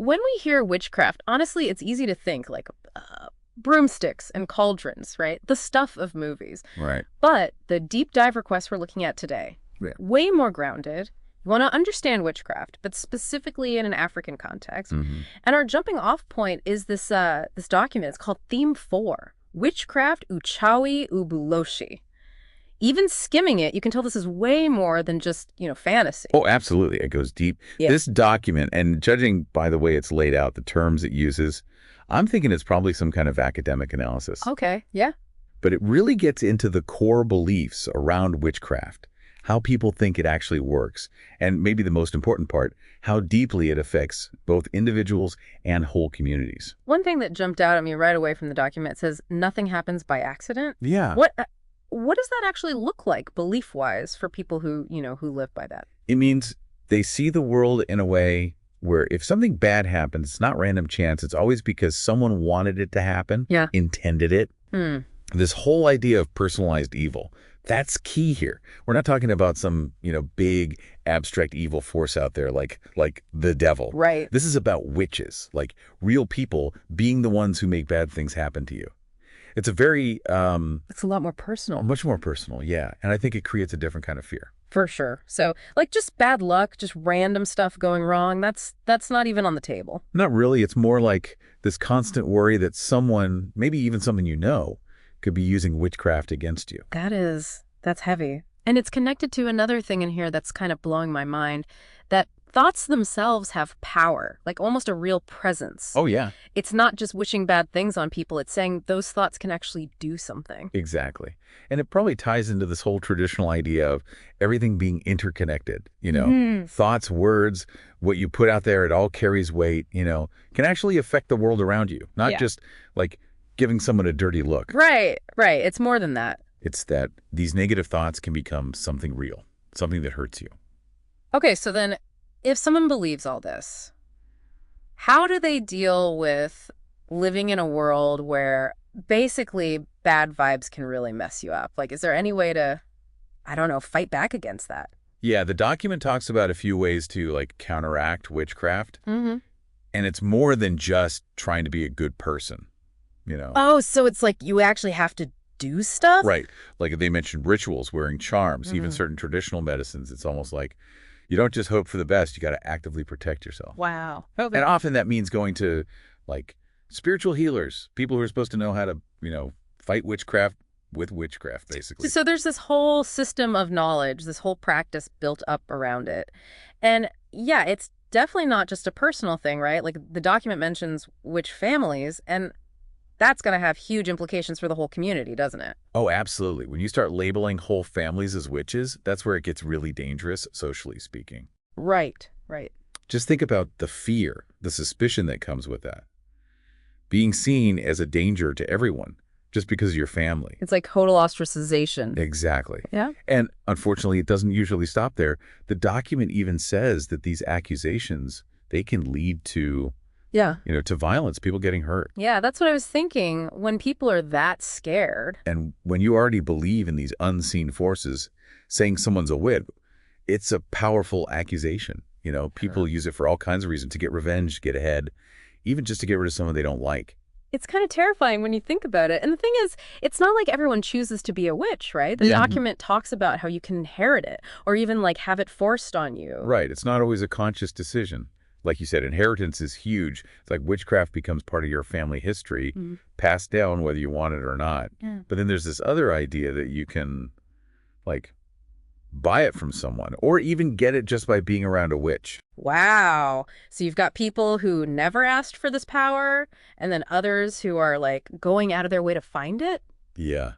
when we hear witchcraft, honestly, it's easy to think like broomsticks and cauldrons, right? The stuff of movies. Right. But the deep dive request we're looking at today, Yeah. way more grounded. You want to understand witchcraft, but specifically in an African context. And our jumping off point is this document. It's called Theme 4, Witchcraft Uchawi Ubuloshi. Even skimming it, you can tell this is way more than just, fantasy. Oh, absolutely. It goes deep. Yeah. This document, and judging by the way it's laid out, the terms it uses, I'm thinking it's probably some kind of academic analysis. Okay, yeah. But it really gets into the core beliefs around witchcraft, how people think it actually works, and maybe the most important part, how deeply it affects both individuals and whole communities. One thing that jumped out at me right away from the document says nothing happens by accident. Yeah. What does that actually look like belief-wise for people who live by that? It means they see the world in a way where if something bad happens, it's not random chance. It's always because someone wanted it to happen, intended it. This whole idea of personalized evil, that's key here. We're not talking about some, big abstract evil force out there like the devil. Right. This is about witches, like real people being the ones who make bad things happen to you. It's a very... it's a lot more personal. Much more personal, yeah. And I think it creates a different kind of fear. For sure. So, just bad luck, just random stuff going wrong, that's not even on the table. Not really. It's more like this constant worry that someone, maybe even someone could be using witchcraft against you. That's heavy. And it's connected to another thing in here that's kind of blowing my mind, that thoughts themselves have power, like almost a real presence. Oh, yeah. It's not just wishing bad things on people. It's saying those thoughts can actually do something. Exactly. And it probably ties into this whole traditional idea of everything being interconnected. Thoughts, words, what you put out there, it all carries weight, can actually affect the world around you. Not just like giving someone a dirty look. Right. It's more than that. It's that these negative thoughts can become something real, something that hurts you. Okay, so then if someone believes all this, how do they deal with living in a world where basically bad vibes can really mess you up? Is there any way to, fight back against that? Yeah, the document talks about a few ways to counteract witchcraft. And it's more than just trying to be a good person, Oh, so it's like you actually have to do stuff? Right. Like they mentioned rituals, wearing charms, even certain traditional medicines. It's almost like you don't just hope for the best. You got to actively protect yourself. Wow. And often that means going to spiritual healers, people who are supposed to know how to, fight witchcraft with witchcraft, basically. So there's this whole system of knowledge, this whole practice built up around it. And yeah, it's definitely not just a personal thing, right? The document mentions witch families, and that's going to have huge implications for the whole community, doesn't it? Oh, absolutely. When you start labeling whole families as witches, that's where it gets really dangerous, socially speaking. Right. Just think about the fear, the suspicion that comes with that. Being seen as a danger to everyone just because of your family. It's like total ostracization. Exactly. Yeah. And unfortunately, it doesn't usually stop there. The document even says that these accusations, they can lead to to violence, people getting hurt. Yeah, that's what I was thinking. When people are that scared. And when you already believe in these unseen forces, saying someone's a witch, it's a powerful accusation. People use it for all kinds of reasons, to get revenge, to get ahead, even just to get rid of someone they don't like. It's kind of terrifying when you think about it. And the thing is, it's not like everyone chooses to be a witch, right? The document talks about how you can inherit it or even have it forced on you. Right. It's not always a conscious decision. Like you said, inheritance is huge. It's like witchcraft becomes part of your family history, passed down whether you want it or not. Yeah. But then there's this other idea that you can, buy it from someone or even get it just by being around a witch. Wow. So you've got people who never asked for this power and then others who are going out of their way to find it? Yeah.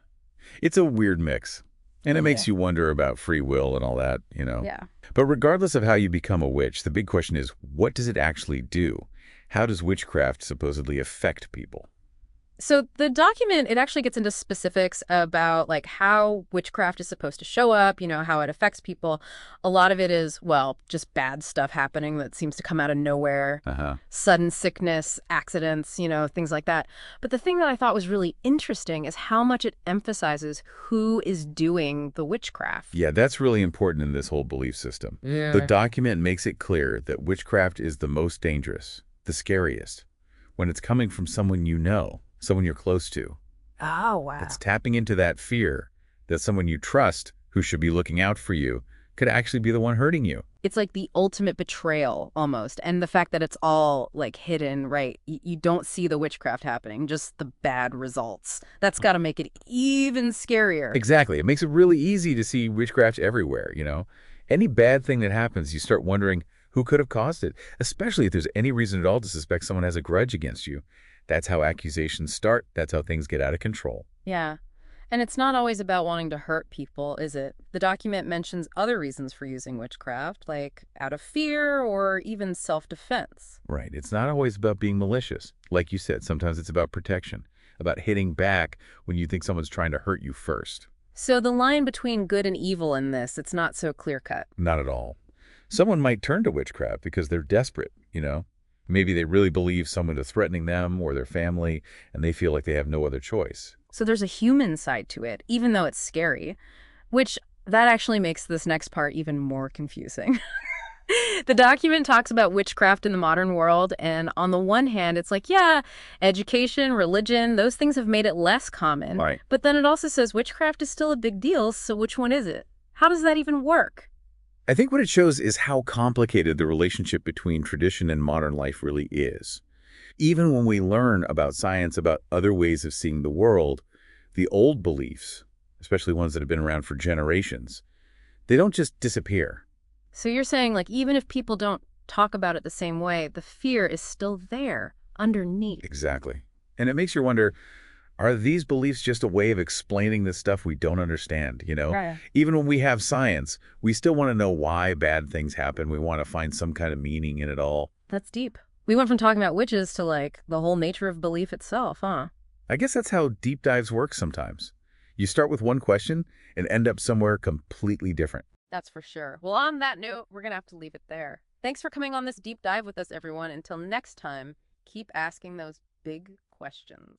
It's a weird mix. And it makes you wonder about free will and all that, Yeah. But regardless of how you become a witch, the big question is, what does it actually do? How does witchcraft supposedly affect people? So the document, it actually gets into specifics about how witchcraft is supposed to show up, how it affects people. A lot of it is, just bad stuff happening that seems to come out of nowhere, sudden sickness, accidents, things like that. But the thing that I thought was really interesting is how much it emphasizes who is doing the witchcraft. Yeah, that's really important in this whole belief system. Yeah. The document makes it clear that witchcraft is the most dangerous. the scariest. When it's coming from someone you know, someone you're close to. Oh, wow. It's tapping into that fear that someone you trust, who should be looking out for you, could actually be the one hurting you. It's like the ultimate betrayal, almost. And the fact that it's all, like, hidden, right? You don't see the witchcraft happening, just the bad results. That's got to make it even scarier. Exactly. It makes it really easy to see witchcraft everywhere, you know? Any bad thing that happens, you start wondering who could have caused it, especially if there's any reason at all to suspect someone has a grudge against you. That's how accusations start. That's how things get out of control. Yeah. And it's not always about wanting to hurt people, is it? The document mentions other reasons for using witchcraft, like out of fear or even self-defense. Right. It's not always about being malicious. Like you said, sometimes it's about protection, about hitting back when you think someone's trying to hurt you first. So the line between good and evil in this, it's not so clear-cut. Not at all. Someone might turn to witchcraft because they're desperate, you know? Maybe they really believe someone is threatening them or their family, and they feel like they have no other choice. So there's a human side to it, even though it's scary, which that actually makes this next part even more confusing. The document talks about witchcraft in the modern world, and on the one hand, it's like, yeah, education, religion, those things have made it less common. Right. But then it also says witchcraft is still a big deal, so which one is it? How does that even work? I think what it shows is how complicated the relationship between tradition and modern life really is. Even when we learn about science, about other ways of seeing the world, the old beliefs, especially ones that have been around for generations, they don't just disappear. So you're saying, like, even if people don't talk about it the same way, the fear is still there, underneath. Exactly. And it makes you wonder, are these beliefs just a way of explaining the stuff we don't understand, you know? Right. Even when we have science, we still want to know why bad things happen. We want to find some kind of meaning in it all. That's deep. We went from talking about witches to, like, the whole nature of belief itself, huh? I guess that's how deep dives work sometimes. You start with one question and end up somewhere completely different. That's for sure. Well, on that note, we're going to have to leave it there. Thanks for coming on this deep dive with us, everyone. Until next time, keep asking those big questions.